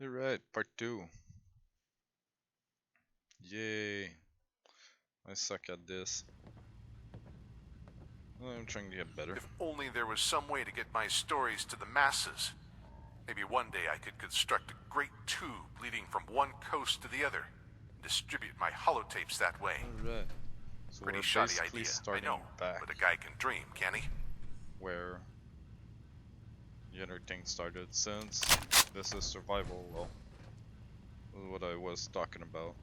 Alright, part 2. Yay. I suck at this. I'm trying to get better. If only there was some way to get my stories to the masses. Maybe one day I could construct a great tube leading from one coast to the other and distribute my holotapes that way. Alright. So Pretty we're shoddy basically idea, I starting know, back but a guy can dream, can he? where the other thing started, since this is survival. Well, this is what I was talking about.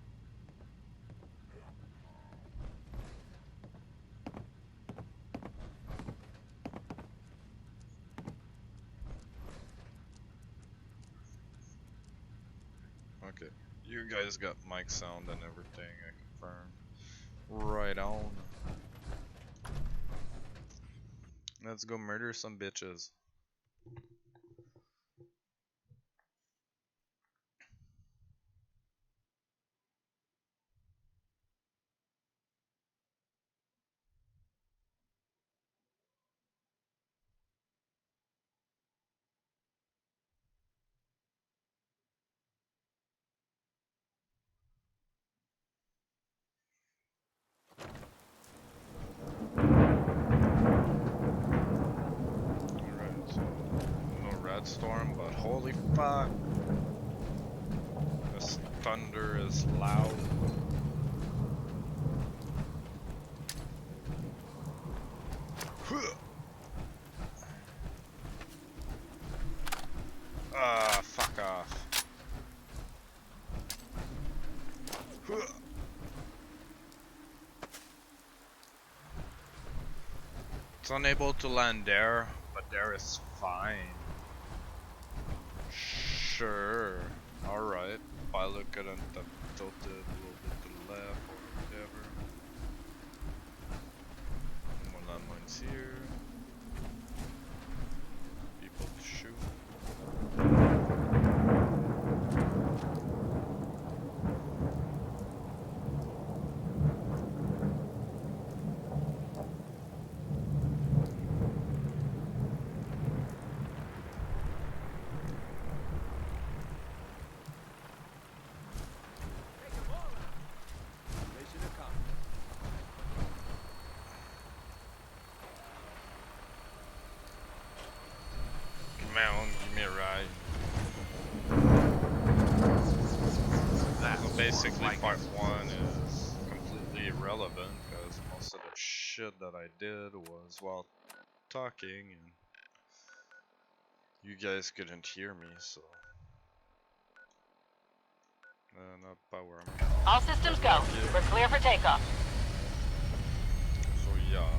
Okay, you guys got mic sound and everything, I confirm. Right on. Let's go murder some bitches. Alright, so no red storm, but holy fuck! This thunder is loud. Ah, fuck off. It's unable to land there, but there is fine. Sure. Alright. Pilot couldn't have tilted a little bit to the left or whatever. More landmines here. People to shoot. Come on, give me a ride. So basically part 1 is completely irrelevant because most of the shit that I did was while talking and you guys couldn't hear me, so not power armor. All systems go. We're clear for takeoff. So yeah.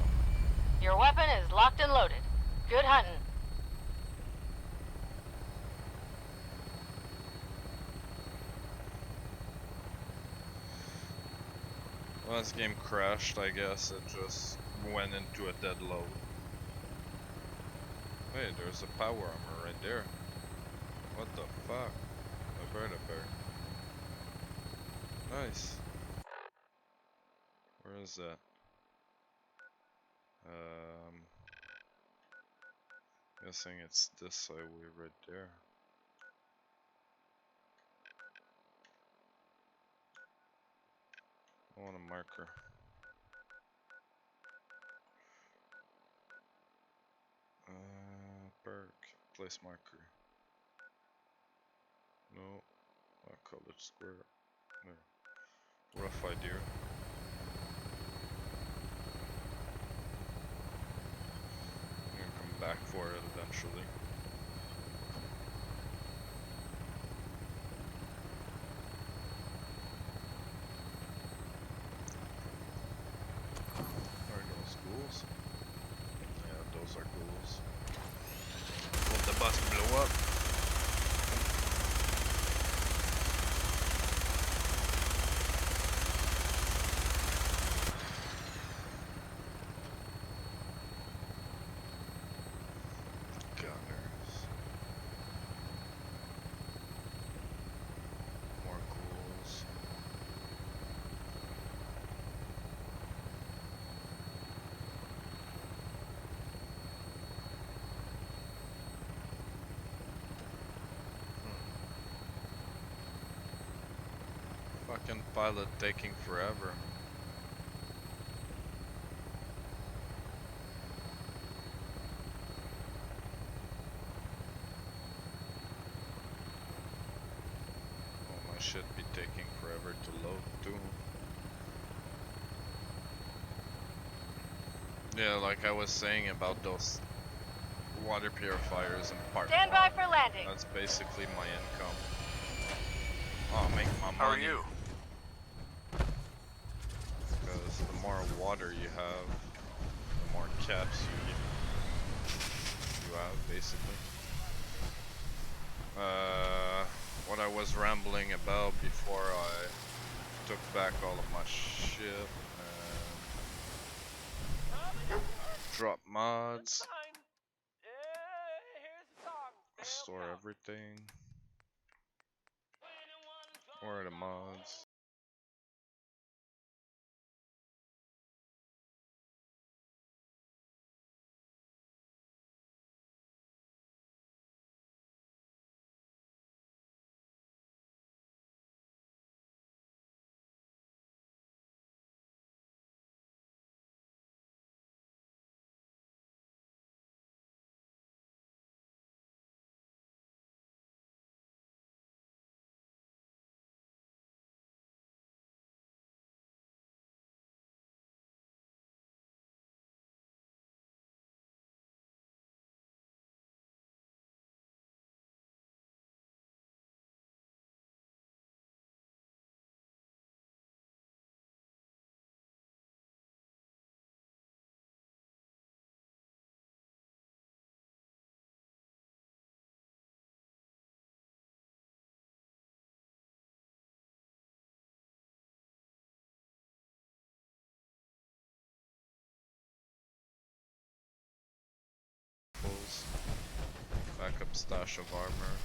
Your weapon is locked and loaded. Good hunting. Well, this game crashed, I guess it just went into a dead load. Hey, there's a power armor right there. What the fuck? A bird. Nice. Where is that? Guessing it's this highway right there. I want a marker. Perk. Place marker. No. College Square. No. Rough idea. I'm gonna come back for it eventually. Are those ghouls? Yeah, those are ghouls. Will the bus blow up? Gunner. Fucking pilot taking forever. Oh, my shit be taking forever to load too. Yeah, like I was saying about those water purifiers in part Stand 1. by for landing. That's basically my income. Oh, make my money. How are you? Because the more water you have, the more caps you have, basically. What I was rambling about before I took back all of my shit and drop mods, store everything. Where are the mods? Backup stash of armor.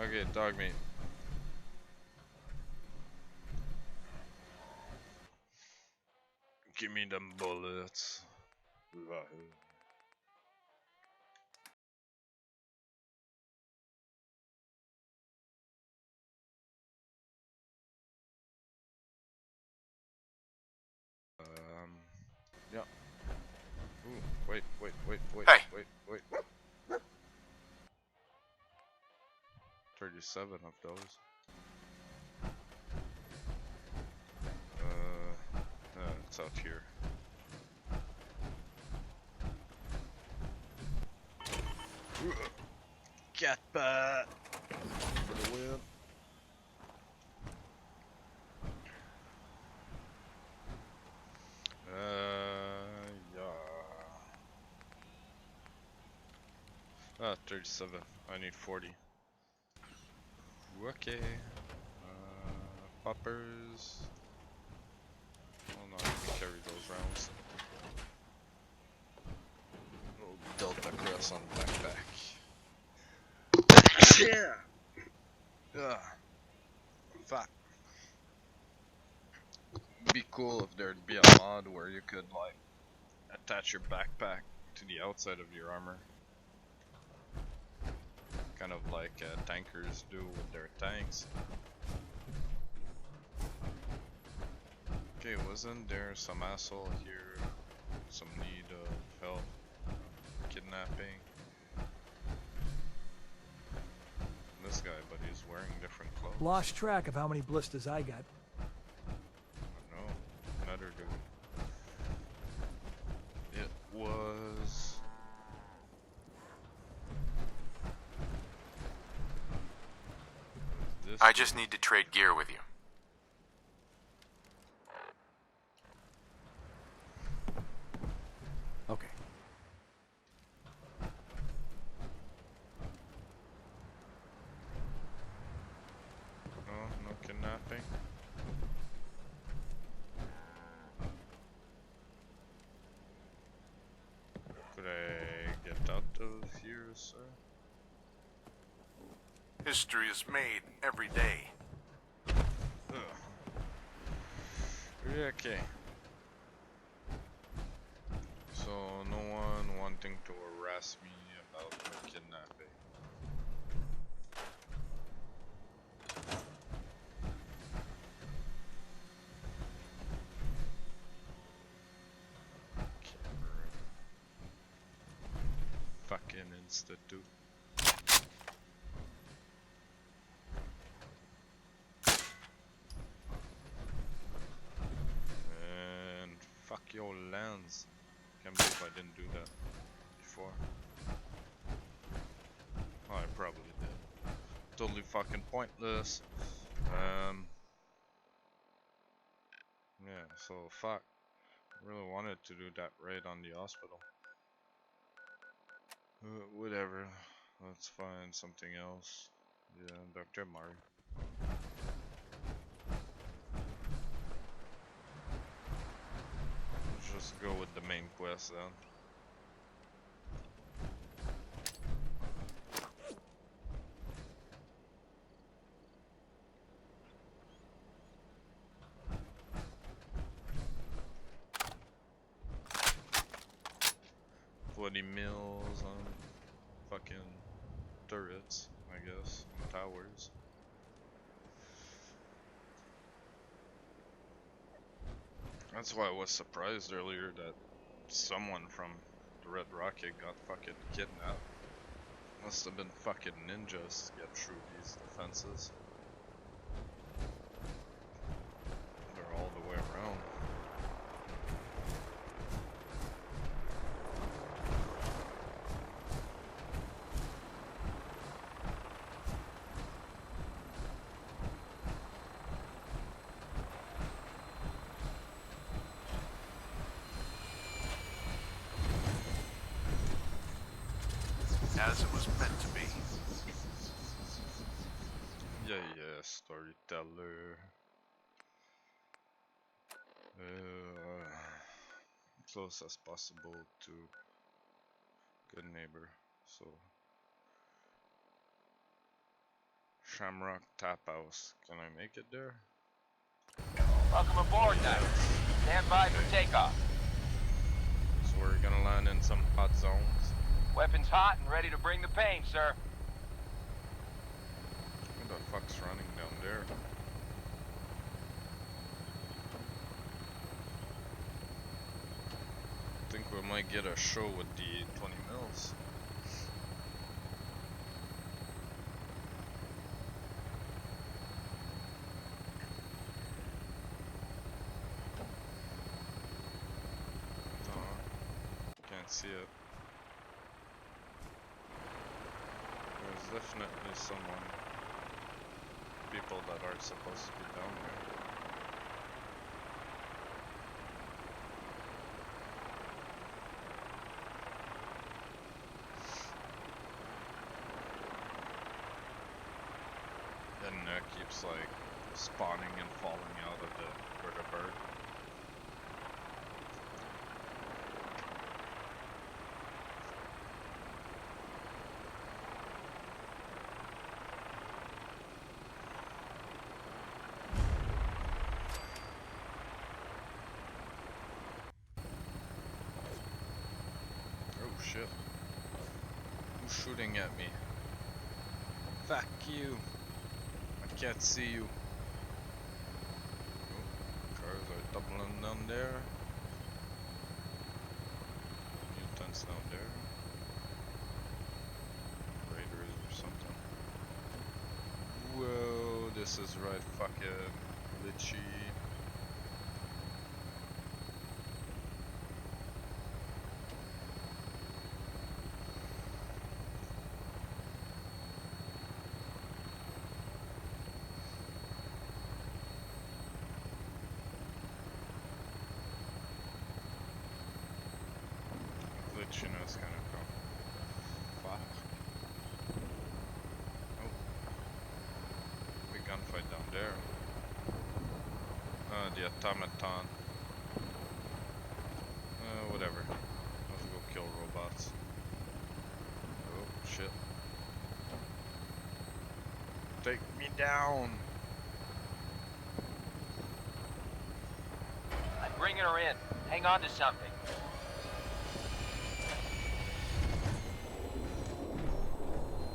Okay, dog meat. Give me them bullets. Yeah. Ooh, wait. Hey. Wait. 37 of those. It's out here. Cat bat for the win. Yeah. 37. I need 40. Okay. Poppers. Oh no, I can carry those rounds. Oh, Delta Cross on backpack. Yeah. Ugh. Fuck. Be cool if there'd be a mod where you could like attach your backpack to the outside of your armor. Kind of like tankers do with their tanks. Okay, wasn't there some asshole here? Some need of help? Kidnapping? This guy, but he's wearing different clothes. Lost track of how many blisters I got. No, another dude. It was... this I just need to trade gear with you. Okay. No kidnapping. Could I get out of here, sir? History is made every day. Yeah, okay. So, no one wanting to harass me about the kidnapping. fucking institute. And fuck your lens. Can't believe I didn't do that before. Oh, I probably did. Totally fucking pointless. Yeah, so fuck. I really wanted to do that raid on the hospital. Whatever. Let's find something else. Yeah, Dr. Mari. Let's just go with the main quest then. Bloody mills on fucking turrets, I guess, on towers. That's why I was surprised earlier that someone from the Red Rocket got fucking kidnapped. Must have been fucking ninjas to get through these defenses. They're all the way around. As it was meant to be. Yeah, storyteller. Close as possible to good neighbor. So, Shamrock Tap House. Can I make it there? Welcome aboard, Knight. Stand by for takeoff. So we're gonna land in some hot zones. Weapons hot and ready to bring the pain, sir. Who the fuck's running down there? I think we might get a show with the 20 mils. Can't see it. There's definitely someone, people that are supposed to be down there. And keeps like spawning and falling out of the vertibird. Oh shit. Who's shooting at me? Fuck you. I can't see you. Oh, cars are doubling down there. Mutants down there. Raiders or something. Whoa, this is right fucking glitchy. Glitchiness kind of come. Fuck. Oh. Big gunfight down there. The automaton. Whatever. Let's go kill robots. Oh, shit. Take me down! I'm bringing her in. Hang on to something.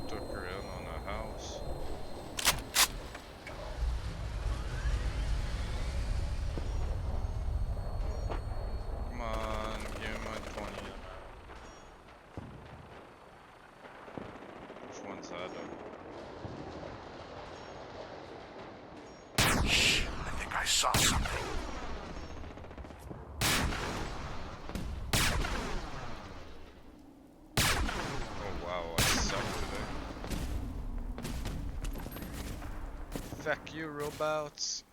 Took her in on a house. Come on, give me my 20. Adam. Shh, I think I saw something. Oh wow, I suck today. Fuck you, robots.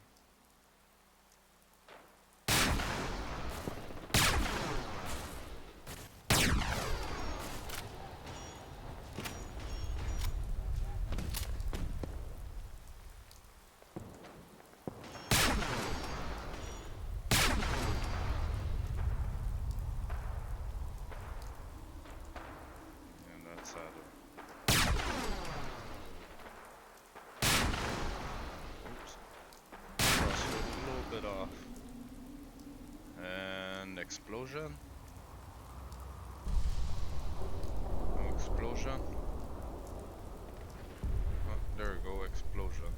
And that's Adam. Oops. Crossroad a little bit off. And explosion. No explosion. Oh, there we go, explosion.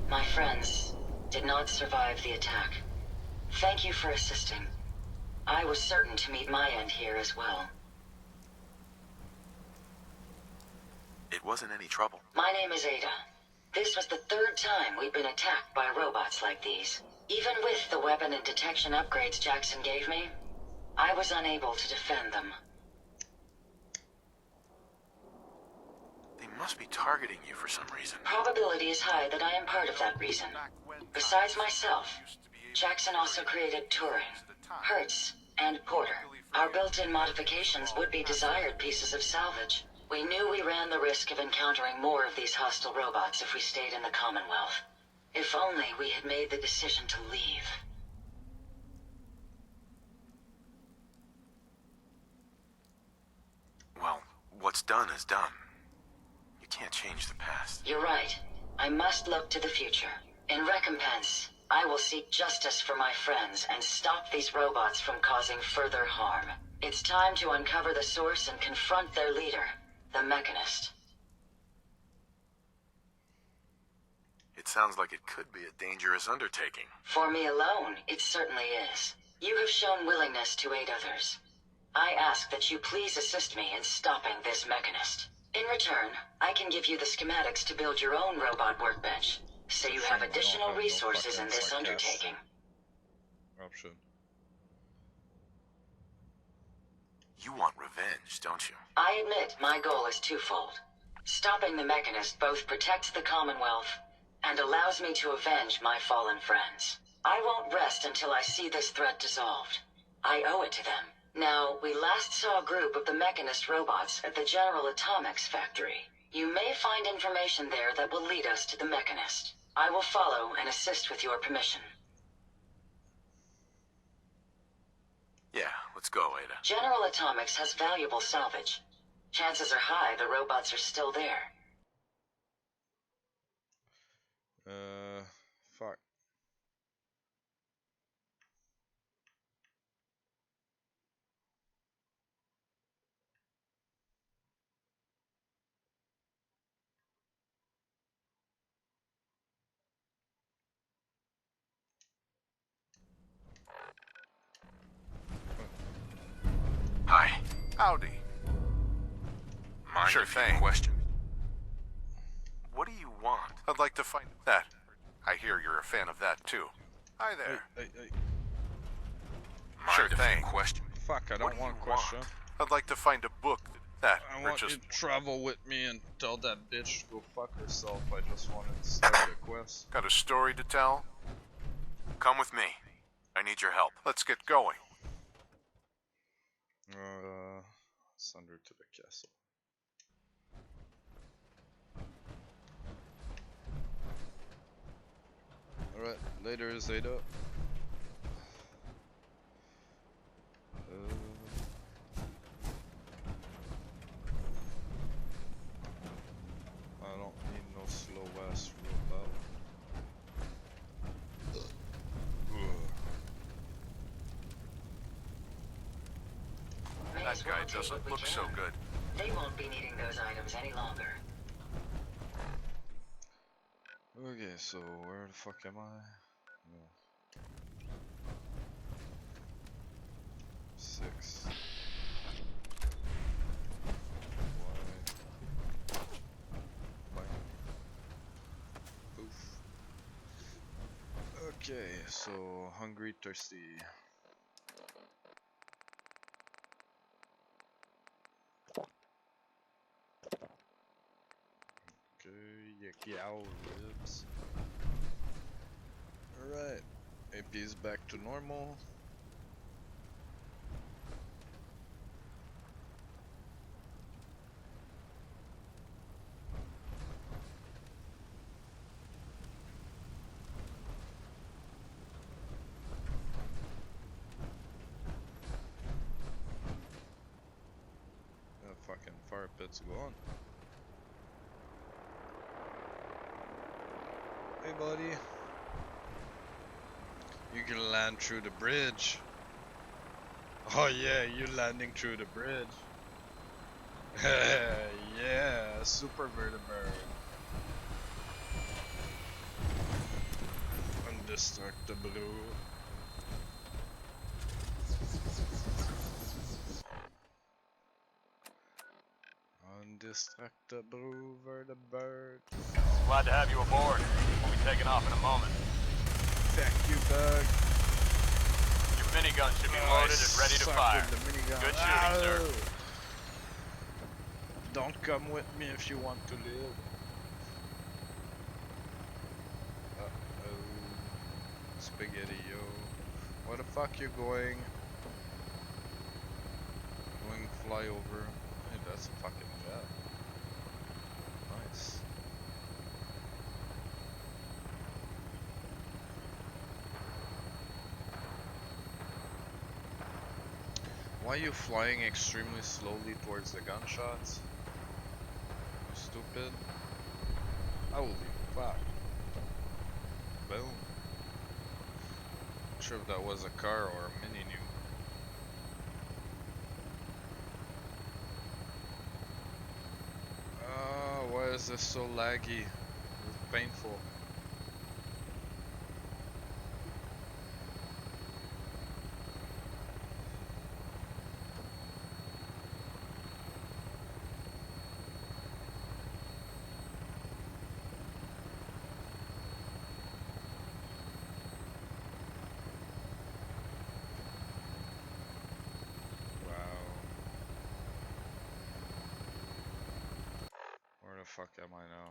My friends did not survive the attack. Thank you for assisting. I was certain to meet my end here as well. It wasn't any trouble. My name is Ada. This was the third time we've been attacked by robots like these. Even with the weapon and detection upgrades Jackson gave me, I was unable to defend them. They must be targeting you for some reason. Probability is high that I am part of that reason. Besides myself, Jackson also created Turing, Hertz, and Porter. Our built-in modifications would be desired pieces of salvage. We knew we ran the risk of encountering more of these hostile robots if we stayed in the Commonwealth. If only we had made the decision to leave. Well, what's done is done. You can't change the past. You're right. I must look to the future. In recompense, I will seek justice for my friends and stop these robots from causing further harm. It's time to uncover the source and confront their leader, the Mechanist. It sounds like it could be a dangerous undertaking. For me alone, it certainly is. You have shown willingness to aid others. I ask that you please assist me in stopping this Mechanist. In return, I can give you the schematics to build your own robot workbench, so you have additional resources in this undertaking. Option. You want revenge, don't you? I admit my goal is twofold. Stopping the Mechanist both protects the Commonwealth and allows me to avenge my fallen friends. I won't rest until I see this threat dissolved. I owe it to them. Now, we last saw a group of the Mechanist robots at the General Atomics factory. You may find information there that will lead us to the Mechanist. I will follow and assist with your permission. Yeah, let's go, Ada. General Atomics has valuable salvage. Chances are high the robots are still there. Fuck. Hi. Howdy. Mind Sure if you thing. question? What do you want? I'd like to find that. I hear you're a fan of that too. Hi there. Hey. Mind Sure if thing. you question? Fuck, I What don't do want you question. want? I'd like to find a book that I or want just you to travel with me and tell that bitch to go fuck herself. I just wanted to start a quest. got a story to tell. Come with me. I need your help. Let's get going. Sunder to the castle. Alright, later, Zeta. That guy doesn't look so good. They won't be needing those items any longer. Okay, so where the fuck am I? No. 6. Y. Poof. Okay, so hungry, thirsty. Okay, yakyow ribs. Alright, AP is back to normal. The fucking fire pit's gone. Hey buddy. You can land through the bridge. Oh yeah, you landing through the bridge. Yeah, super vertibird. Indestructible. Indestructible vertibird. Glad to have you aboard. We'll be taking off in a moment. Thank you, Bug. Your minigun should be loaded and ready to fire. Good shooting, sir. Don't come with me if you want to live. Uh-oh. Spaghetti, yo. Where the fuck you going? Going fly over. Hey, that's a fucking jet. Nice. Why are you flying extremely slowly towards the gunshots? You stupid. Holy fuck. Boom. Not sure if that was a car or a mini new. Why is this so laggy? It's painful. Where the fuck am I now?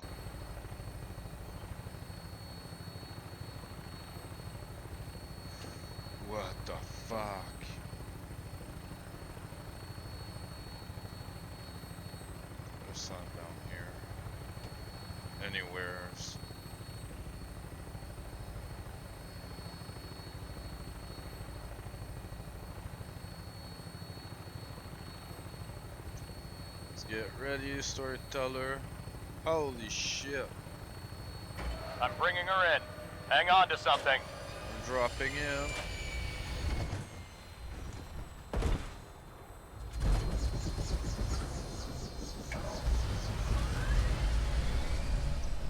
What the fuck? There's sun down here. Anywheres. Let's get ready, storyteller. Holy shit. I'm bringing her in. Hang on to something. I'm dropping in.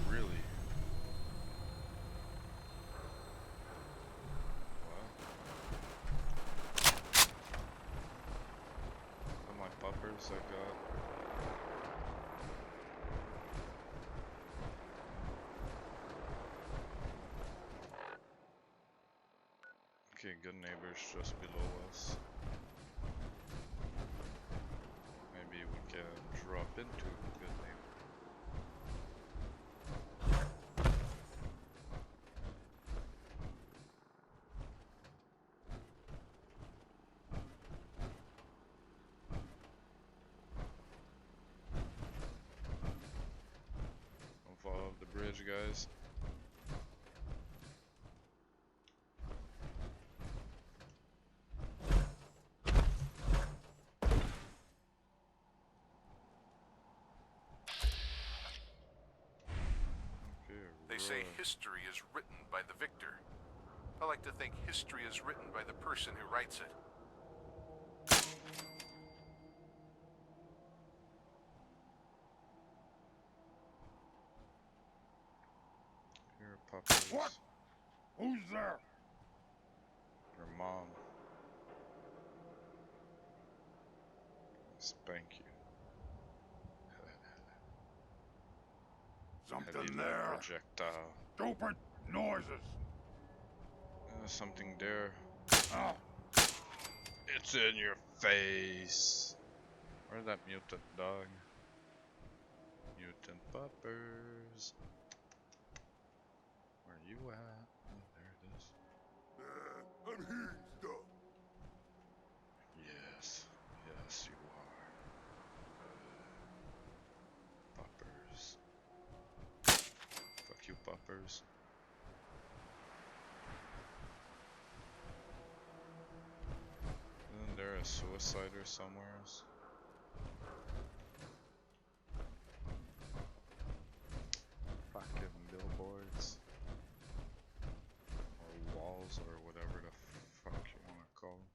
Really? What? Are my puppers I got? Okay, good neighbors just below us. Maybe we can drop into good neighbor. Don't fall off the bridge, guys. They say history is written by the victor. I like to think history is written by the person who writes it. puppies. What? Who's there? Your mom. Spank you. Something Heavy there. projectile. Stupid noises. Something there. Ah, It's in your face. Where's that mutant dog? Mutant puppers. Where you at? Oh, there it is. I'm hearing stuff. Yes. Yes, you are. Puppers. Fuck you, puppers. Isn't there a suicider somewhere else? Fucking billboards. Or walls or whatever the fuck you wanna call them.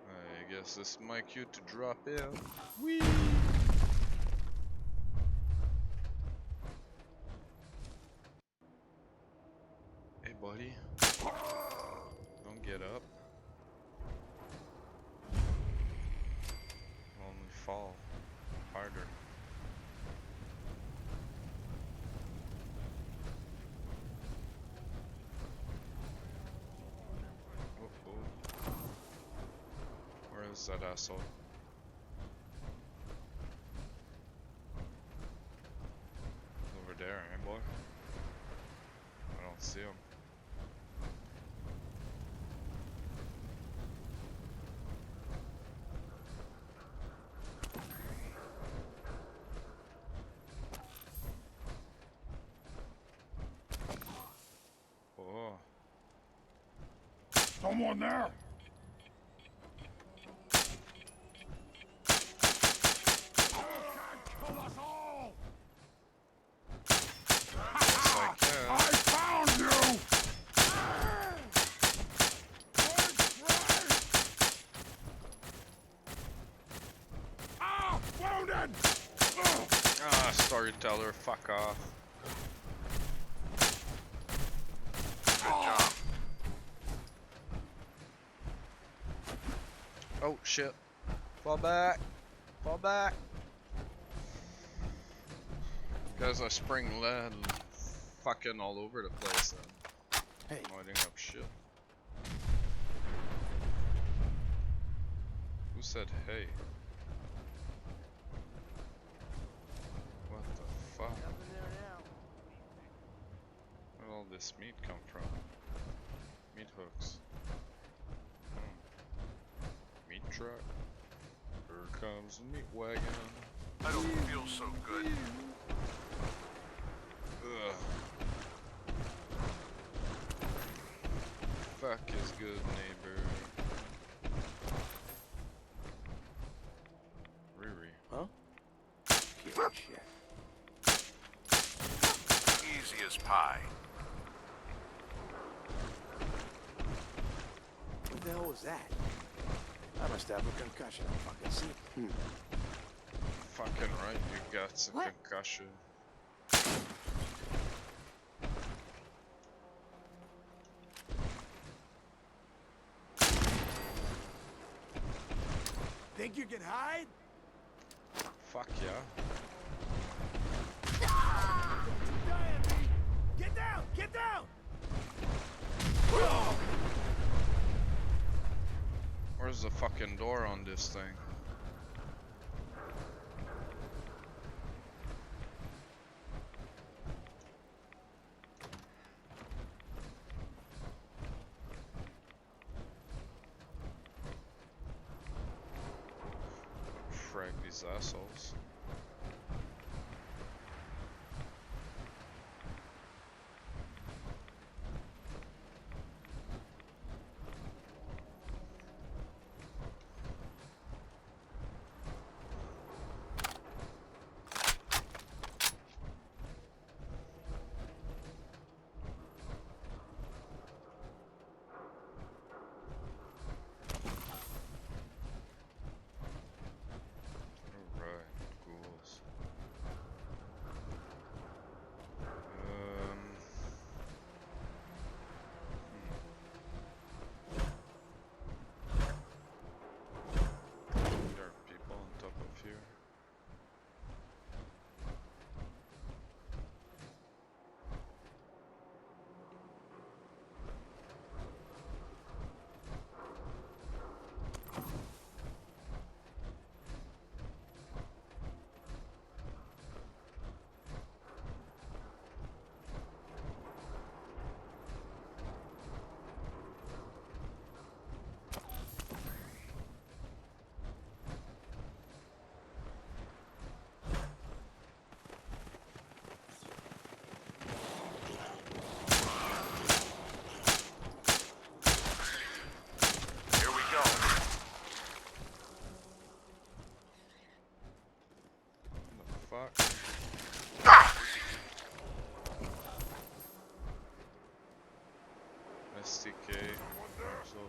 I guess this is my cue to drop in. Whee! Hey buddy. Don't get up. Only fall harder. Oh. Where is that asshole? Over there, eh, boy? I don't see him. Oh. Someone there. Kill us all. Yes, I can. I found you. Ah, wounded. Ah, storyteller, fuck off. Good job. Oh shit. Fall back. Fall back. Guys, I spring lead fucking all over the place and Hey. lighting up shit. Who said hey? What the fuck? Where'd all this meat come from? Meat hooks. Meat truck. Here comes the meat wagon. I don't feel so good. Ugh. Fuck is good, neighbor. Riri. Huh? Shit. Easy as pie. What the hell was that? I must have a concussion. I fucking see. Fucking right, you got some concussion. Think you can hide? Fuck yeah. Get down! Get down! Where's the fucking door on this thing? Frag these assholes. Alright,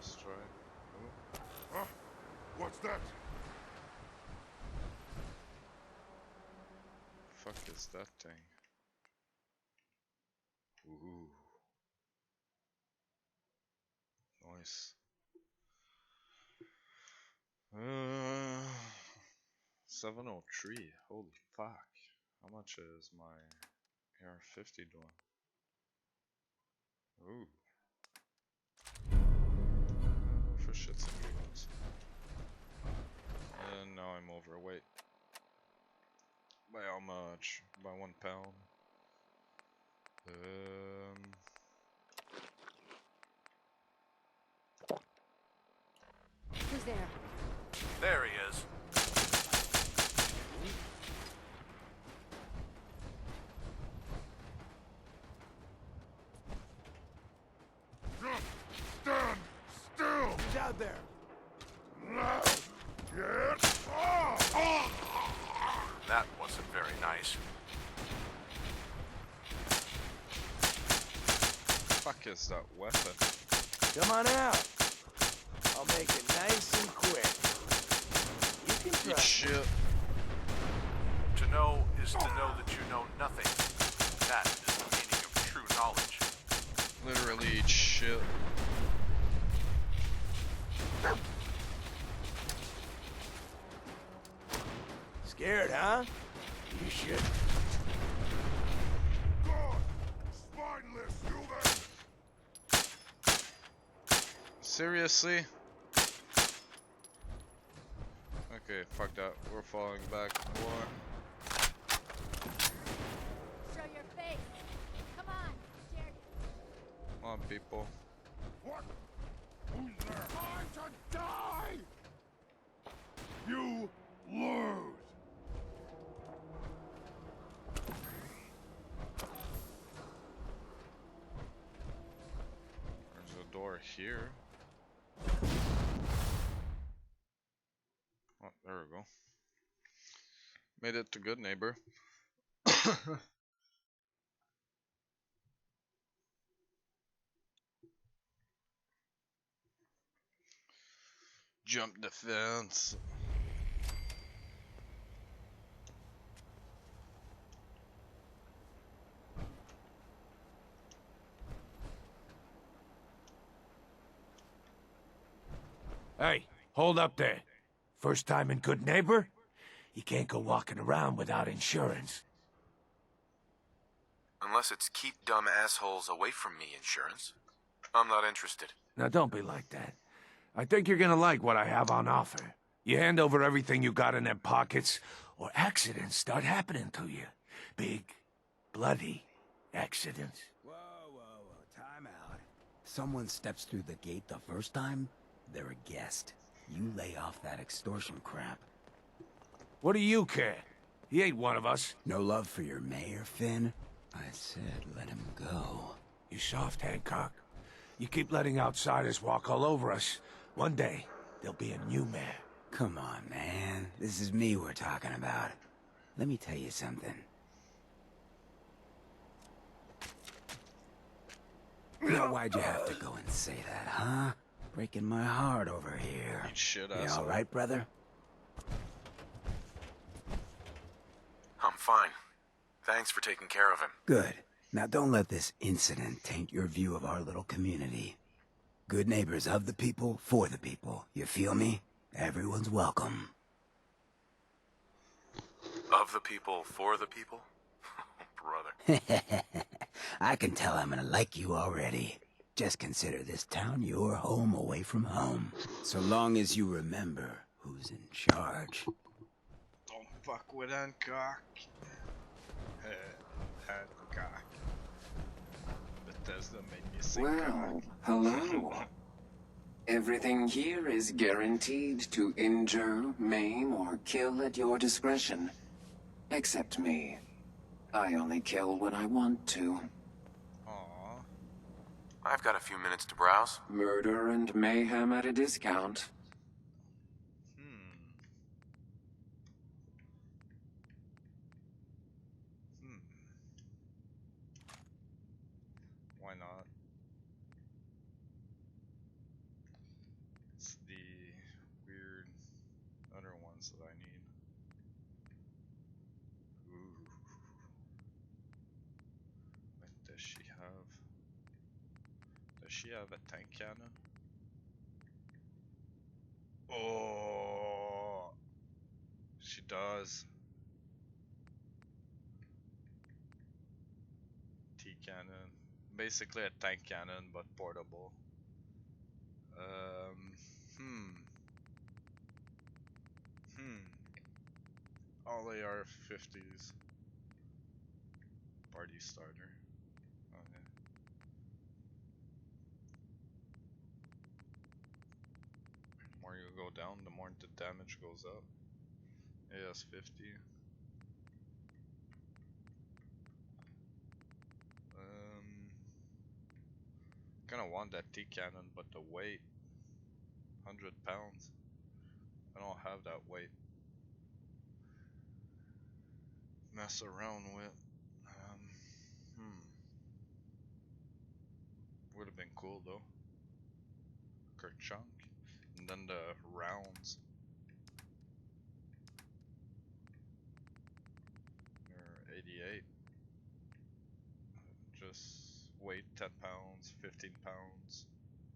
Let's try. Oh, Huh? What's that? fuck is that thing? Ooh. Nice. 703. Holy fuck. How much is my AR-50 doing? Ooh. For shits and giggles. And now I'm overweight. By how much? By 1 pound. Who's there? There he is. Just stand still! Who's out there? Get off! That wasn't very nice. Fuck is that weapon? Come on out. I'll make it nice and quick. You can Eat trust me. shit. To know is to know that you know nothing. That is the meaning of true knowledge. Literally eat shit. Scared, huh? You should. God! Spineless, you there! Seriously? Okay, fuck that. We're falling back more. Show your face. Come on. Scared. Come on, people. What? Who's there? Time to die! You lose! There's a door here. Oh, there we go. Made it to Good Neighbor. Jump the fence. Hey, hold up there. First time in Good Neighbor? You can't go walking around without insurance. Unless it's keep dumb assholes away from me insurance. I'm not interested. Now don't be like that. I think you're gonna like what I have on offer. You hand over everything you got in them pockets, or accidents start happening to you. Big, bloody accidents. Whoa, time out. Someone steps through the gate the first time, they're a guest. You lay off that extortion crap. What do you care? He ain't one of us. No love for your mayor, Finn? I said let him go. You soft, Hancock. You keep letting outsiders walk all over us. One day, there'll be a new mayor. Come on, man. This is me we're talking about. Let me tell you something. Now, why'd you have to go and say that, huh? Breaking my heart over here. Eat shit, You asshole. all right, brother? I'm fine. Thanks for taking care of him. Good. Now don't let this incident taint your view of our little community. Good neighbors of the people, for the people. You feel me? Everyone's welcome. Of the people, for the people? Brother. I can tell I'm gonna like you already. Just consider this town your home away from home. So long as you remember who's in charge. Don't fuck with Hancock. Hancock. Bethesda made me sing Well, hello. Everything here is guaranteed to injure, maim, or kill at your discretion. Except me. I only kill when I want to. Aww. I've got a few minutes to browse. Murder and mayhem at a discount. Why not? weapons that I need. Ooh. What does she have? Does she have a tank cannon? Oh, she does. T cannon, basically a tank cannon but portable. All AR-50s. Party starter. Oh yeah. The more you go down, the more the damage goes up. AS-50. Kinda want that T cannon, but the weight, 100 pounds. I don't have that weight. Mess around with. Would have been cool though. Kerchunk. And then the rounds. They're 88. Just weight 10 pounds, 15 pounds,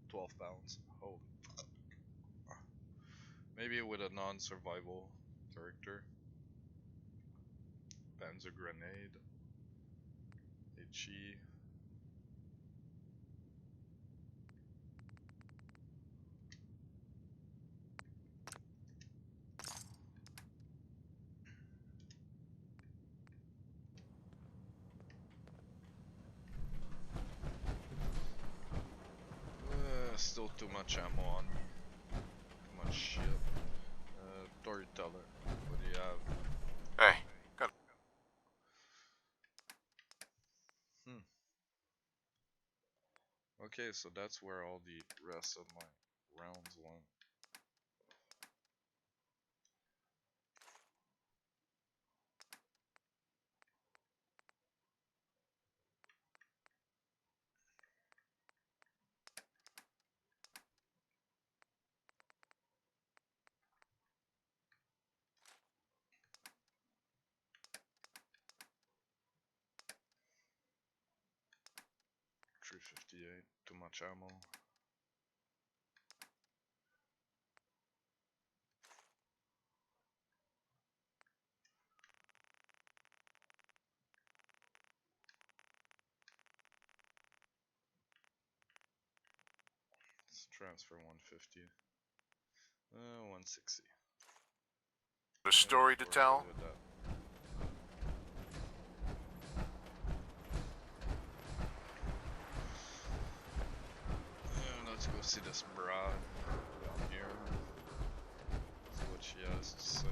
12 pounds. Holy fuck. Maybe with a non-survival character. Panzer grenade. HE. Still too much ammo on me. Too much shit. Storyteller, what do you have? Hey, got. Okay, so that's where all the rest of my rounds went. .358, too much ammo. Let's transfer 150. 160. A story to tell? Let's go see this broad down here. See what she has to say.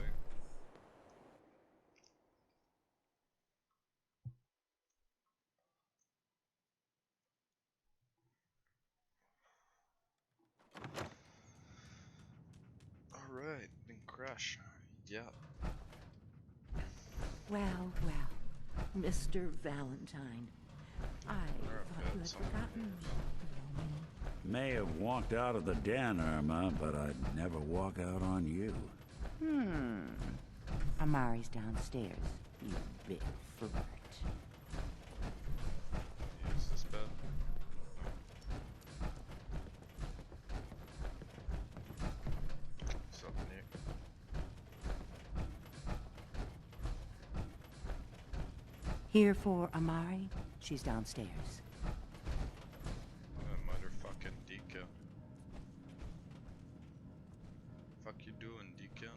Alright, then crash. Yeah. Well, Mr. Valentine, I thought you had forgotten me. May have walked out of the den, Irma, but I'd never walk out on you. Amari's downstairs, you big flirt. Use this bed. What's up, Nick? Here for Amari? She's downstairs. Motherfucking Deacon. Fuck you doing, Deacon?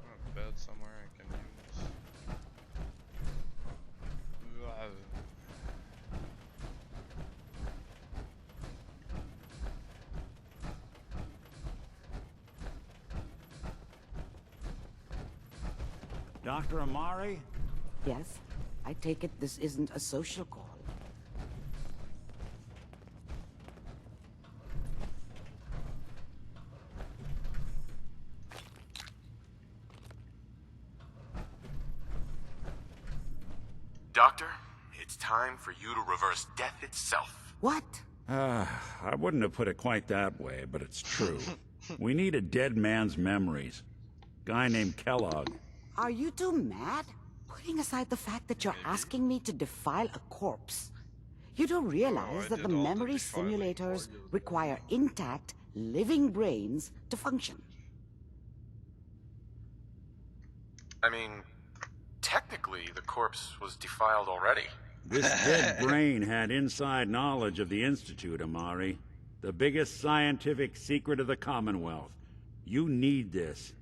A bed somewhere I can use. Dr. Amari? Yes? I take it this isn't a social call. Doctor, it's time for you to reverse death itself. What? I wouldn't have put it quite that way, but it's true. We need a dead man's memories. Guy named Kellogg. Are you two mad? Putting aside the fact that you're asking me to defile a corpse, you don't realize that the memory simulators require intact, living brains to function. I mean, technically, the corpse was defiled already. This dead brain had inside knowledge of the Institute, Amari. The biggest scientific secret of the Commonwealth. You need this,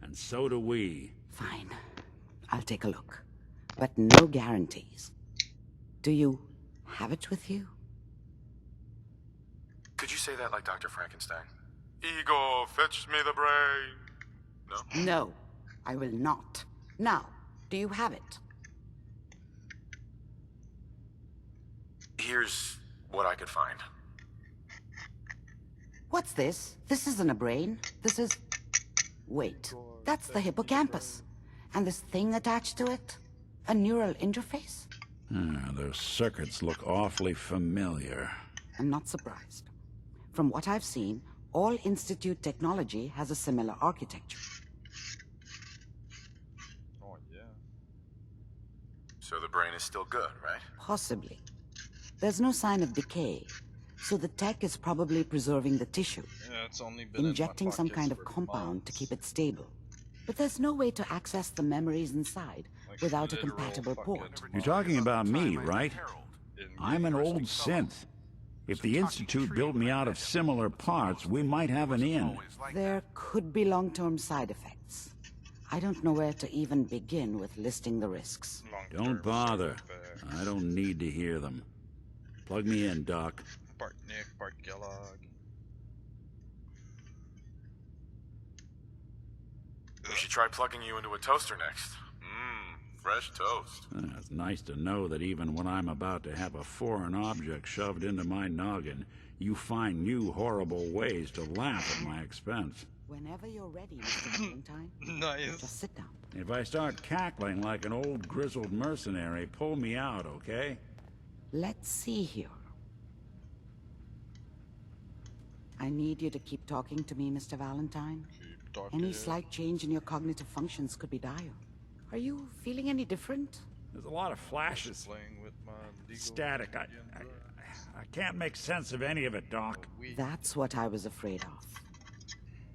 and so do we. Fine. I'll take a look. But no guarantees. Do you have it with you? Could you say that like Dr. Frankenstein? Igor, fetch me the brain. No? No, I will not. Now, do you have it? Here's what I could find. What's this? This isn't a brain. This is... Wait, that's the hippocampus. And this thing attached to it? A neural interface? Those circuits look awfully familiar. I'm not surprised. From what I've seen, all Institute technology has a similar architecture. Oh, yeah. So the brain is still good, right? Possibly. There's no sign of decay, so the tech is probably preserving the tissue. Yeah, it's only been injecting some kind of for compound months. to keep it stable. But there's no way to access the memories inside without a compatible port. You're talking about me, right? I'm an old synth. If the Institute built me out of similar parts, we might have an in. There could be long-term side effects. I don't know where to even begin with listing the risks. Don't bother. I don't need to hear them. Plug me in, Doc. Bart Nick, Bart Kellogg. We should try plugging you into a toaster next. Fresh toast. It's nice to know that even when I'm about to have a foreign object shoved into my noggin, you find new horrible ways to laugh at my expense. Whenever you're ready, Mr. Valentine. Nice. Just sit down. If I start cackling like an old grizzled mercenary, pull me out, okay? Let's see here. I need you to keep talking to me, Mr. Valentine. Any slight change in your cognitive functions could be dire. Are you feeling any different? There's a lot of flashes. Playing with my legal Static. I can't make sense of any of it, Doc. That's what I was afraid of.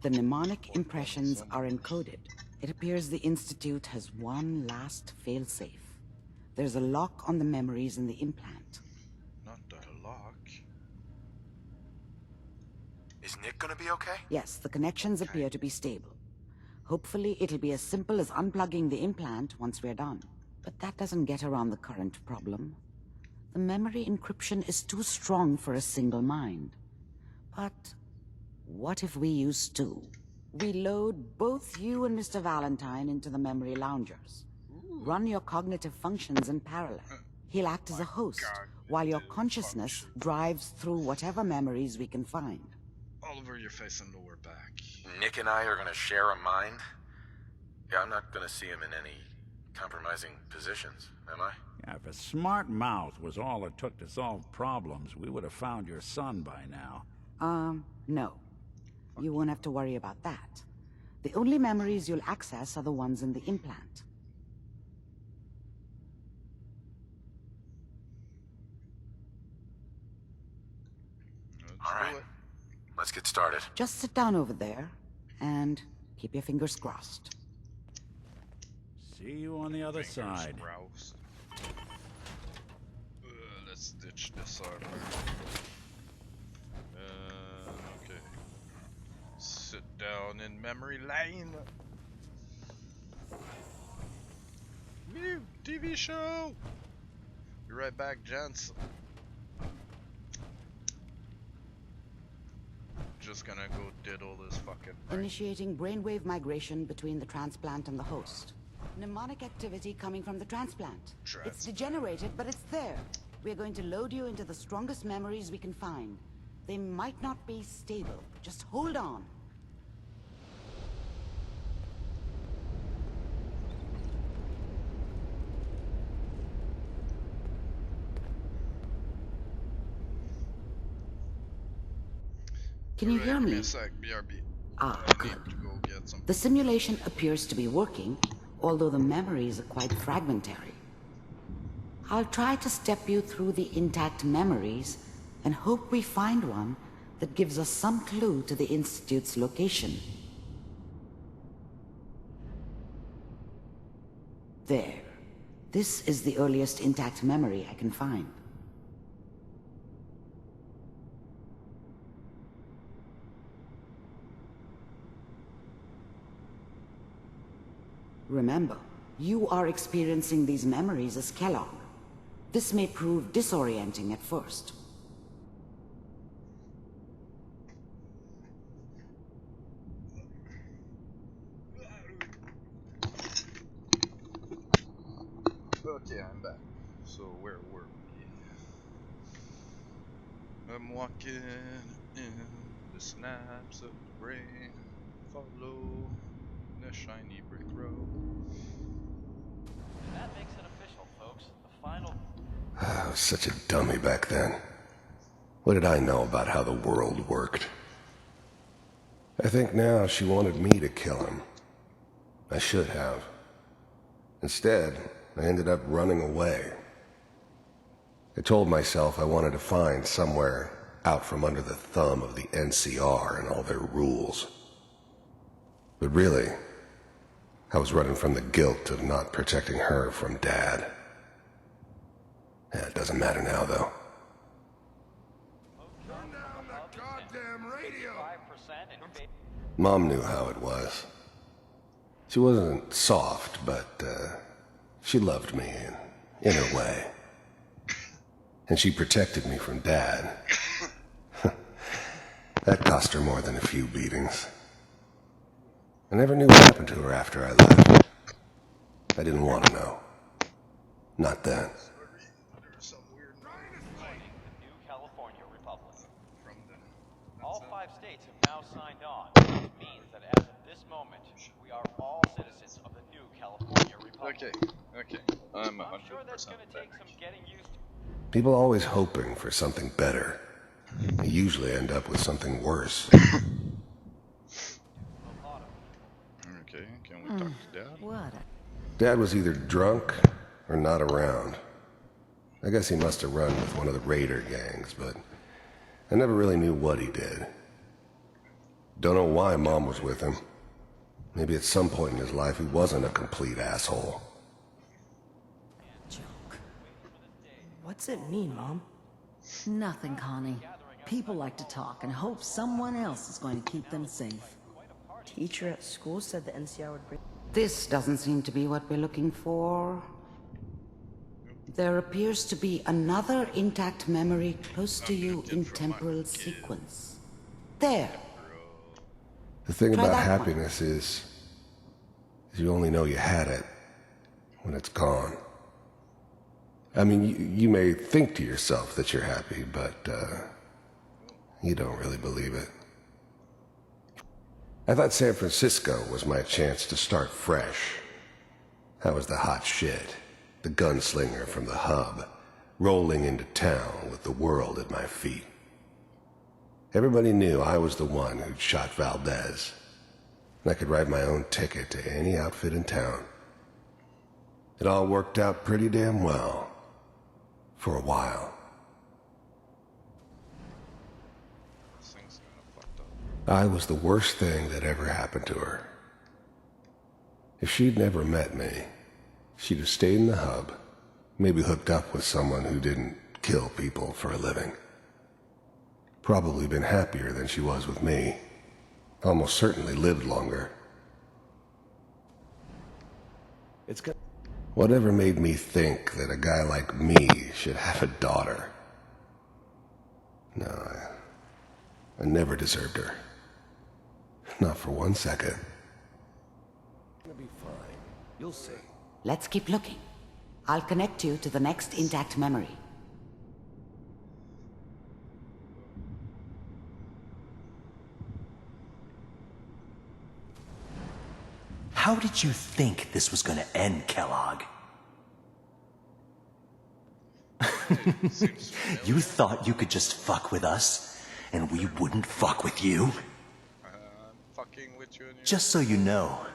The mnemonic impressions are encoded. It appears the Institute has one last failsafe. There's a lock on the memories in the implant. Not the lock. Is Nick gonna be okay? Yes, the connections appear to be stable. Hopefully, it'll be as simple as unplugging the implant once we're done. But that doesn't get around the current problem. The memory encryption is too strong for a single mind. But what if we use two? We load both you and Mr. Valentine into the memory loungers. Run your cognitive functions in parallel. He'll act as a host, while your consciousness drives through whatever memories we can find. All over your face and lower back. Nick and I are gonna share a mind? Yeah, I'm not gonna see him in any compromising positions, am I? Yeah, if a smart mouth was all it took to solve problems, we would have found your son by now. No. You won't have to worry about that. The only memories you'll access are the ones in the implant. All right. Let's get started. Just sit down over there and keep your fingers crossed. See you on the other side. Let's ditch this armor. Okay. Sit down in memory lane. Woo! TV show! Be right back, gents. Just gonna go diddle this fucking brain. Initiating brainwave migration between the transplant and the host. Mnemonic activity coming from the transplant. It's degenerated, but it's there. We're going to load you into the strongest memories we can find. They might not be stable. Just hold on. Can you hear Give me me? a sec, BRB. Ah, I good. need to go get some. The simulation appears to be working, although the memories are quite fragmentary. I'll try to step you through the intact memories and hope we find one that gives us some clue to the Institute's location. There. This is the earliest intact memory I can find. Remember, you are experiencing these memories as Kellogg. This may prove disorienting at first. Okay, I'm back. So where were we? I'm walking in the snaps of the brain. Follow the shiny brick road. And that makes it official, folks. The final... I was such a dummy back then. What did I know about how the world worked? I think now she wanted me to kill him. I should have. Instead, I ended up running away. I told myself I wanted to find somewhere out from under the thumb of the NCR and all their rules. But really, I was running from the guilt of not protecting her from Dad. Yeah, it doesn't matter now, though. Turn down that goddamn radio! Mom knew how it was. She wasn't soft, but she loved me in her way. And she protected me from Dad. That cost her more than a few beatings. I never knew what happened to her after I left. I didn't want to know. Not then. All 5 states have now signed on, which means that as of this moment, we are all citizens of the new California Republic. Okay. I'm 100% sure that's gonna take some getting used to. People always hoping for something better. They usually end up with something worse. Okay, can we talk to Dad? What? Dad was either drunk or not around. I guess he must have run with one of the raider gangs, but I never really knew what he did. Don't know why Mom was with him. Maybe at some point in his life he wasn't a complete asshole. Joke. What's it mean, Mom? Nothing, Connie. People like to talk and hope someone else is going to keep them safe. Teacher at school said the NCR would bring... This doesn't seem to be what we're looking for. There appears to be another intact memory close to you in temporal sequence. There. The thing Try about that one. happiness is you only know you had it when it's gone. I mean, you may think to yourself that you're happy, but you don't really believe it. I thought San Francisco was my chance to start fresh. I was the hot shit, the gunslinger from the hub, rolling into town with the world at my feet. Everybody knew I was the one who'd shot Valdez, and I could write my own ticket to any outfit in town. It all worked out pretty damn well, for a while. I was the worst thing that ever happened to her. If she'd never met me, she'd have stayed in the hub, maybe hooked up with someone who didn't kill people for a living. Probably been happier than she was with me. Almost certainly lived longer. Whatever made me think that a guy like me should have a daughter? No, I never deserved her. Not for 1 second. It'll be fine. You'll see. Let's keep looking. I'll connect you to the next intact memory. How did you think this was gonna end, Kellogg? You thought you could just fuck with us and we wouldn't fuck with you? I'm fucking with you and your Just so you know,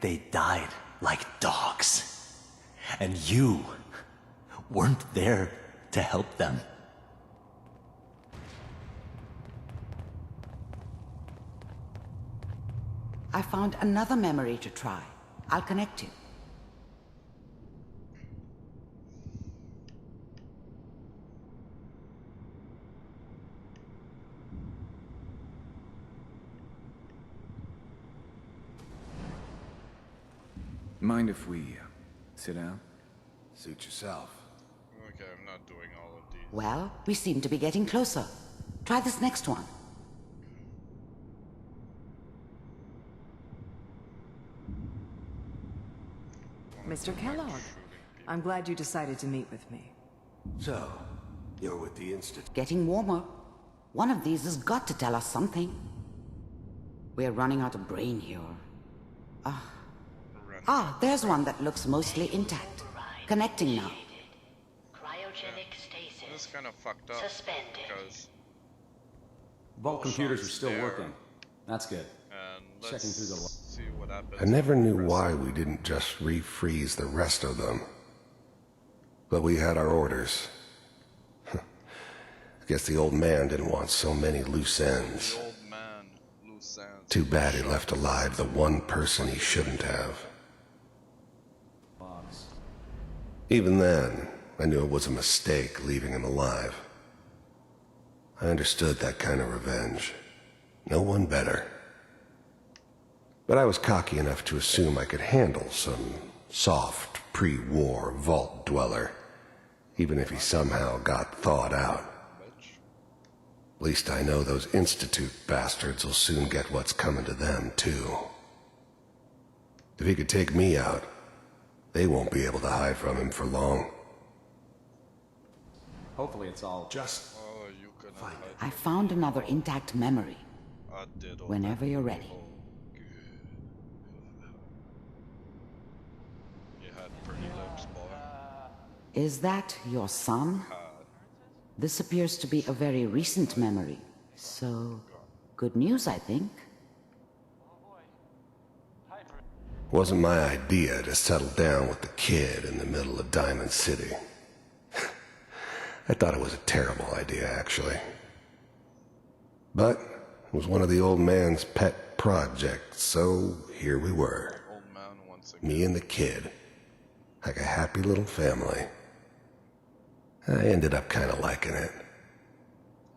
they died like dogs. And you weren't there to help them. I found another memory to try. I'll connect you. Mind if we sit down? Suit yourself. Okay, I'm not doing all of these. Well, we seem to be getting closer. Try this next one. Mr. Kellogg, I'm glad you decided to meet with me. So, you're with the Institute. Getting warmer. One of these has got to tell us something. We're running out of brain here. There's one that looks mostly intact. Connecting now. Cryogenic stasis. This is kind of fucked up. Suspended. Because Vault computers are still working. That's good. and Checking let's through the see what happens. I never knew why we didn't just refreeze the rest of them. But we had our orders. I guess the old man didn't want so many loose ends. The old man, loose ends. Too bad he left alive the one person he shouldn't have. Even then, I knew it was a mistake leaving him alive. I understood that kind of revenge. No one better. But I was cocky enough to assume I could handle some soft, pre-war vault dweller, even if he somehow got thawed out. At least I know those Institute bastards will soon get what's coming to them, too. If he could take me out, they won't be able to hide from him for long. Hopefully it's all just... Oh, you can hide. I found another intact memory. I did all Whenever you're ready. You had pretty lips, boy. Is that your son? This appears to be a very recent memory. So, good news, I think. Wasn't my idea to settle down with the kid in the middle of Diamond City. I thought it was a terrible idea, actually. But it was one of the old man's pet projects, so here we were. Old man once again. Me and the kid. Like a happy little family. I ended up kind of liking it.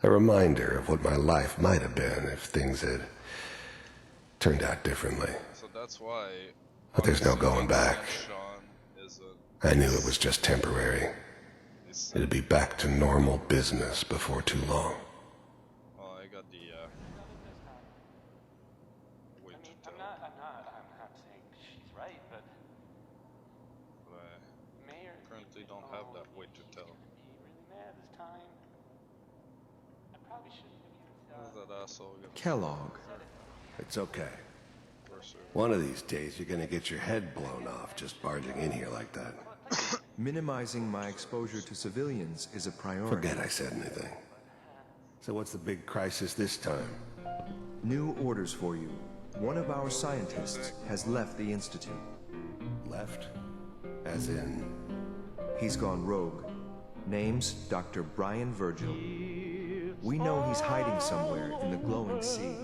A reminder of what my life might have been if things had turned out differently. So that's why. But there's no going back. Sean is I knew it was just temporary. It'd be back to normal business before too long. Oh, I got the way to tell. I'm not saying she's right, but Mayor currently don't have that way to tell. really mad this time. I probably shouldn't have Who's that asshole? Kellogg. It's okay. One of these days, you're gonna get your head blown off just barging in here like that. Minimizing my exposure to civilians is a priority. Forget I said anything. So what's the big crisis this time? New orders for you. One of our scientists has left the Institute. Left? As in? He's gone rogue. Name's Dr. Brian Virgil. We know he's hiding somewhere in the glowing sea.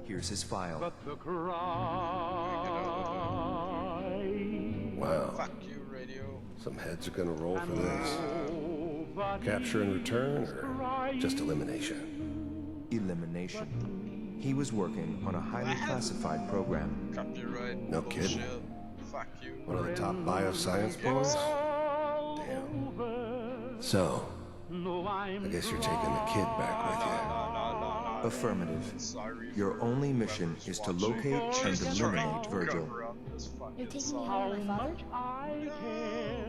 Here's his file. Wow. Fuck you, radio. Some heads are gonna roll for this. Capture and return, or just elimination? Elimination. He was working on a highly classified program. Copyright. No kidding. Bullshit. Fuck you. One of the top bioscience boys? Damn. So, I guess you're taking the kid back with you. Affirmative. Your only mission is to locate and eliminate Virgil. You're taking me home with my father?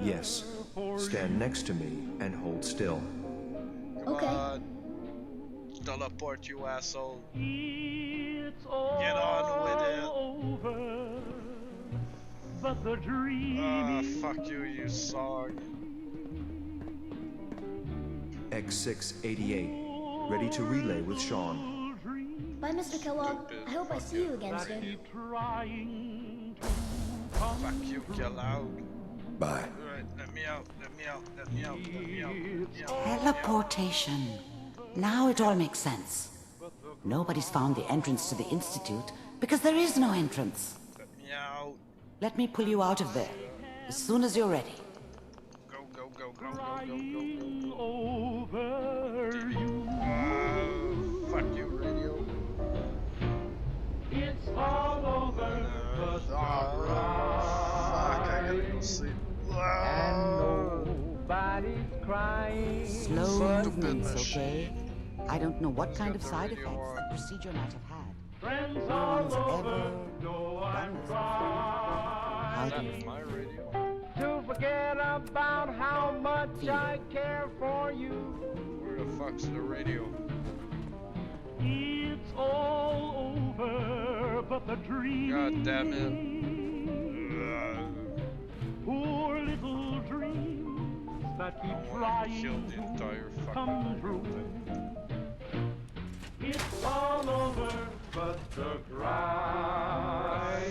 Yes. Stand next to me and hold still. Okay. Teleport, you asshole. Get on with it. But the dream fuck you, you song. X688. ready to relay with Sean. Bye, Mr. Kellogg. I hope I see you again soon. Fuck you, Kellogg. Bye. Alright, let me out, let me out, let me out, let me out, let me out. Teleportation. Now it all makes sense. Nobody's found the entrance to the Institute because there is no entrance. Let me out. Let me pull you out of there as soon as you're ready. Go, go, go, go, go, go, go, go. Fuck you, radio. It's all over, but fuck, I gotta go sleep. and nobody's crying. Slow movements, okay? I don't know what kind of side effects the procedure might have had. Friends No one's all ever over, no done this before. How do you feel? My radio. to forget about how much I care for you. Where the fuck's the radio? It's all over, but the dream. God damn it. Poor little dreams that keep trying Killed the entire to fucking come true. It's all over, but the cry.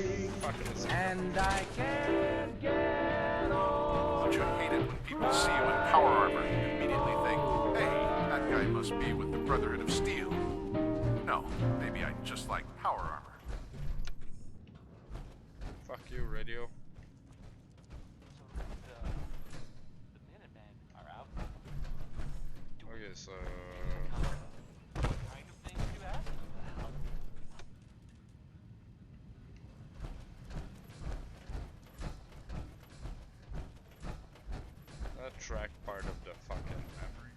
And I can't get on. Don't you hate it when people see you in power armor and immediately think, hey, that guy must be with the Brotherhood of Steel? No, maybe I just like power armor. Fuck you, radio. Okay, so that track part of the fucking memory.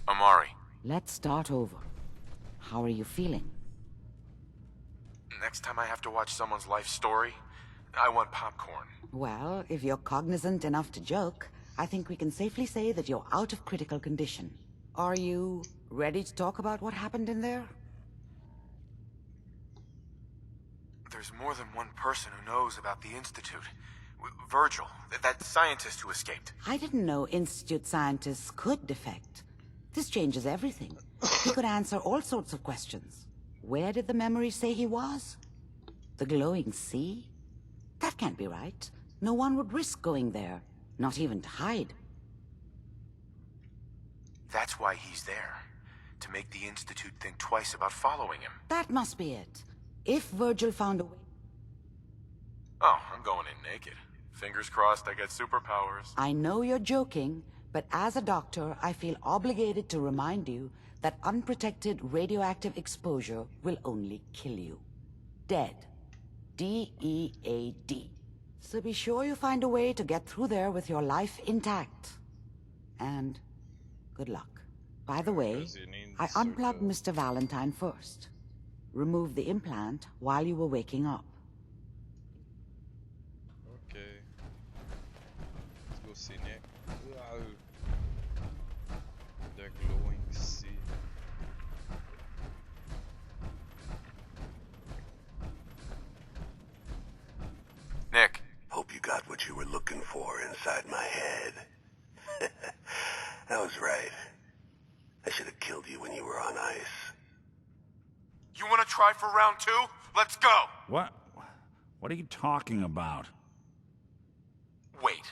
Amari, Let's start over. How are you feeling? Next time I have to watch someone's life story, I want popcorn. Well, if you're cognizant enough to joke, I think we can safely say that you're out of critical condition. Are you ready to talk about what happened in there? There's more than one person who knows about the Institute. Virgil, that scientist who escaped. I didn't know Institute scientists could defect. This changes everything. He could answer all sorts of questions. Where did the memory say he was? The glowing sea? That can't be right. No one would risk going there, not even to hide. That's why he's there. To make the Institute think twice about following him. That must be it. If Virgil found a way... Oh, I'm going in naked. Fingers crossed I get superpowers. I know you're joking, but as a doctor, I feel obligated to remind you that unprotected radioactive exposure will only kill you. Dead. D-E-A-D. So be sure you find a way to get through there with your life intact. And good luck. By the way, I unplugged Mr. Valentine first. Removed the implant while you were waking up. Okay. Let's go see Nick. Wow. The glowing sea. Nick. Hope you got what you were looking for inside my head. I was right. I should have killed you when you were on ice. You want to try for round 2? Let's go! What? What are you talking about? Wait.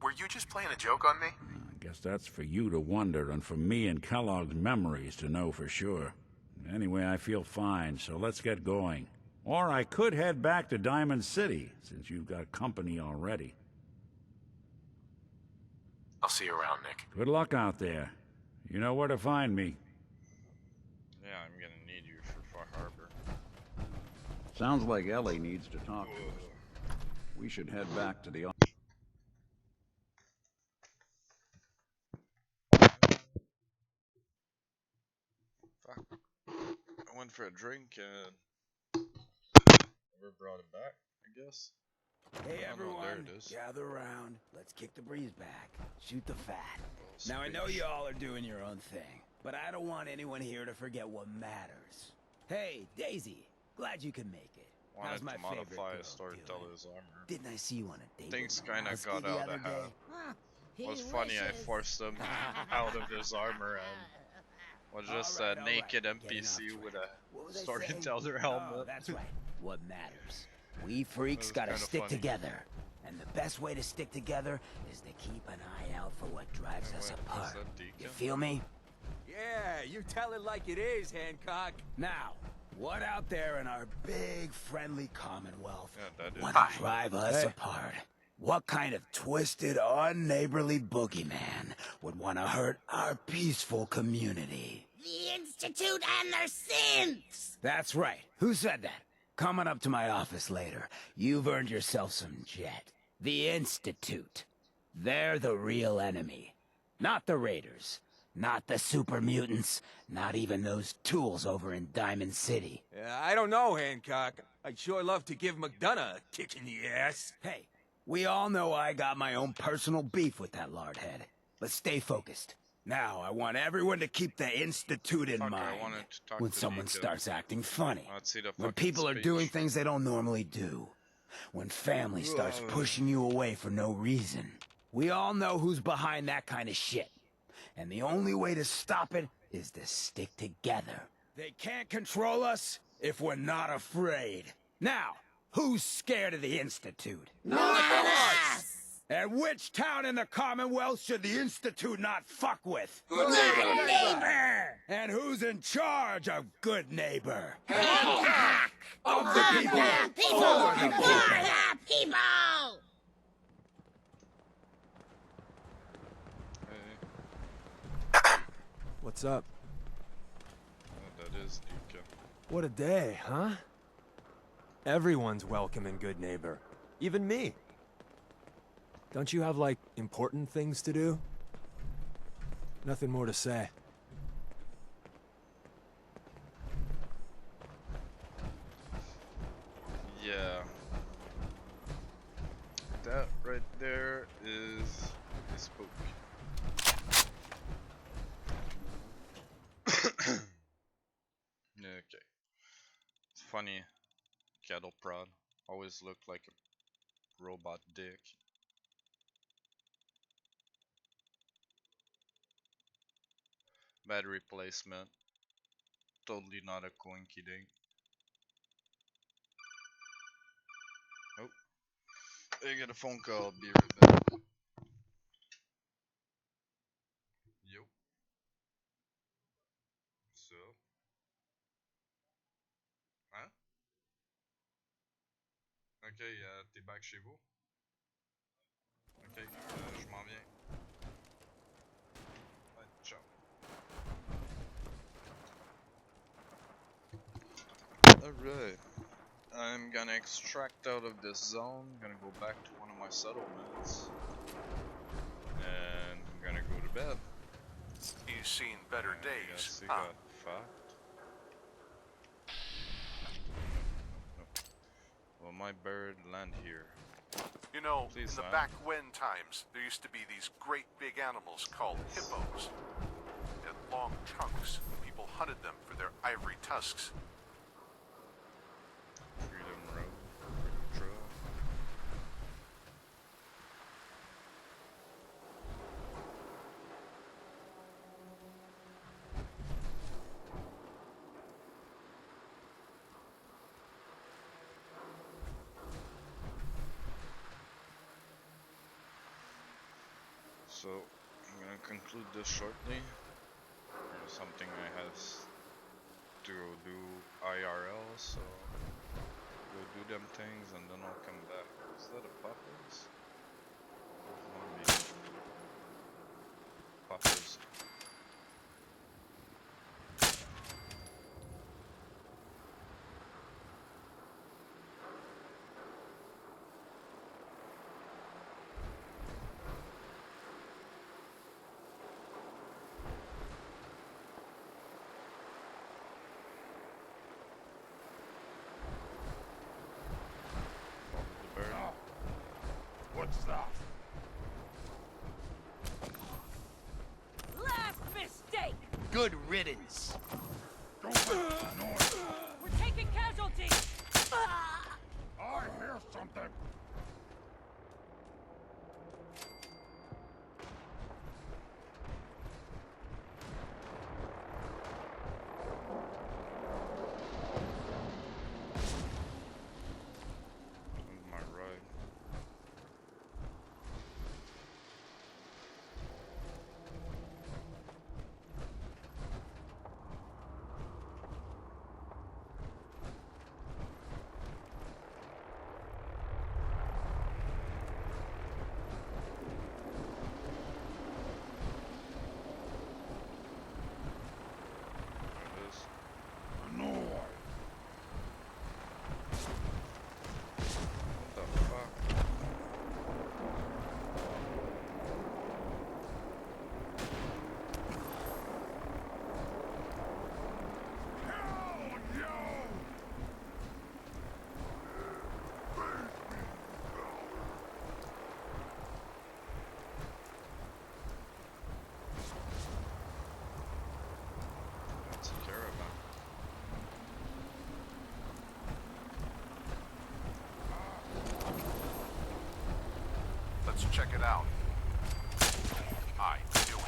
Were you just playing a joke on me? I guess that's for you to wonder and for me and Kellogg's memories to know for sure. Anyway, I feel fine, so let's get going. Or I could head back to Diamond City, since you've got company already. I'll see you around, Nick. Good luck out there. You know where to find me. Yeah, I'm gonna need you for Far Harbor. Sounds like Ellie needs to talk to us. We should head back to the office. Fuck. I went for a drink and never brought it back, I guess. Hey Oh, no, everyone, there it is. gather around. Let's kick the breeze back. Shoot the fat. Now I know you all are doing your own thing, but I don't want anyone here to forget what matters. Hey, Daisy, glad you could make it. How's Wanted my to favorite modify girl a storyteller's armor. Didn't I see you on a date? Things with kinda Husky got the out other of day? hand. It was funny, I forced him out of his armor and was just a naked NPC with a storyteller helmet. Oh, that's right. What matters? We freaks gotta stick together. And the best way to stick together is to keep an eye out for what drives us apart. You feel me? Yeah, you tell it like it is, Hancock. Now, what out there in our big, friendly Commonwealth that would drive us apart? What kind of twisted, unneighborly boogeyman would want to hurt our peaceful community? The Institute and their synths! That's right. Who said that? Coming up to my office later. You've earned yourself some jet. The Institute. They're the real enemy. Not the Raiders. Not the super mutants. Not even those tools over in Diamond City. I don't know, Hancock. I'd sure love to give McDonough a kick in the ass. Hey, we all know I got my own personal beef with that lardhead. But stay focused. Now, I want everyone to keep the Institute in mind when someone starts acting funny. When people are doing things they don't normally do. When family starts pushing you away for no reason. We all know who's behind that kind of shit. And the only way to stop it is to stick together. They can't control us if we're not afraid. Now, who's scared of the Institute? Not us! And which town in the Commonwealth should the Institute not fuck with? Good Neighbor! And who's in charge of Good Neighbor? Hancock! Of the people! For the people! What's up? That is Deacon. What a day, huh? Everyone's welcome in Good Neighbor. Even me. Don't you have, like, important things to do? Nothing more to say. Yeah. That right there is a spook. Okay. It's funny. Cattle prod always looked like a robot dick. Bad replacement. Totally not a coinky dink. Oh. I get a phone call, I'll be right back. Yo. So. Hein? Ok, t'es back chez vous? Ok, je m'en viens. Ouais, ciao. Alright. I'm gonna extract out of this zone, gonna go back to one of my settlements. And I'm gonna go to bed. He's seen better days, He huh? got fucked. Will my bird land here? You know, Please in the land. back when times, there used to be these great big animals called hippos. They had long trunks, and people hunted them for their ivory tusks. Freedom Road, Freedom Trail. So, I'm gonna conclude this shortly. There's something I have to go do IRL, so go do them things and then I'll come back. Is that a Poppers? Poppers. What's that? Last mistake! Good riddance. Don't make noise. We're taking casualties! I hear something. check it out. I knew it.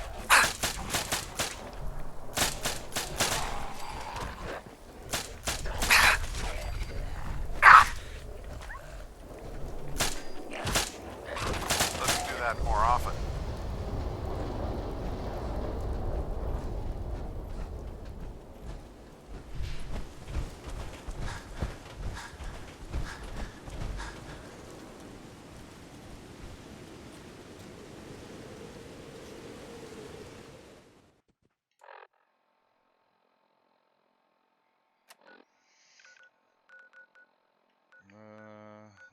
Let's do that more often.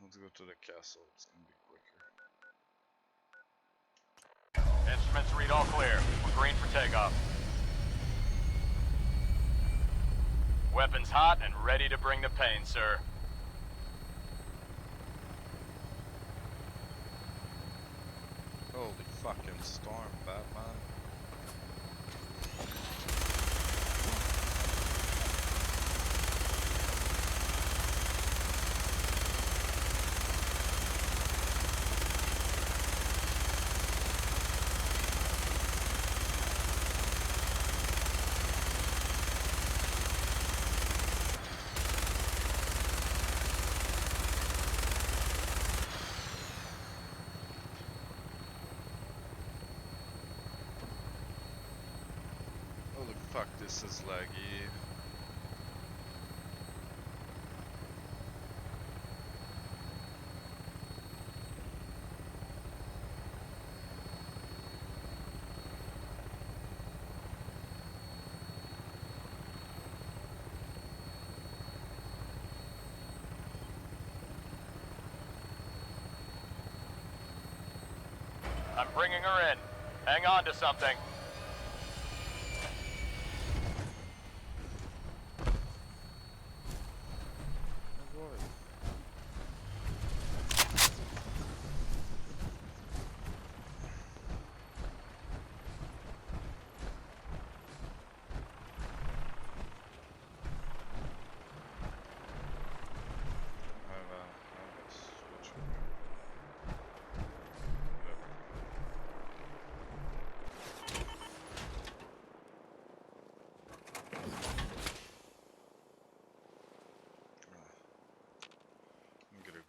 Let's go to the castle. It's gonna be quicker. Instruments read all clear. We're green for takeoff. Weapons hot and ready to bring the pain, sir. Holy fucking storm, Batman. Holy fuck, this is laggy. I'm bringing her in. Hang on to something.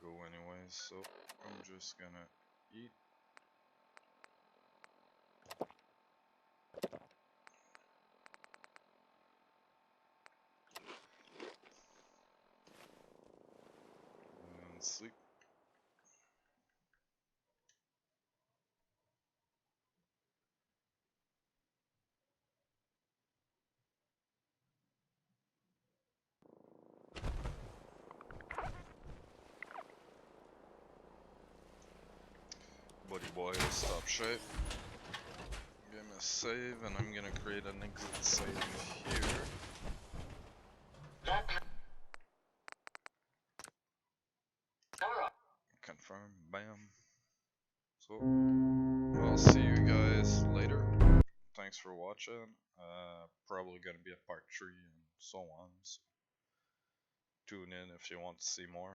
Go anyways, so I'm just gonna eat. And sleep. Buddy boy will stop shape. Give me a save, and I'm gonna create an exit save here. Confirm, bam. So, I'll see you guys later. Thanks for watching. Probably gonna be a part 3 and so on. So tune in if you want to see more.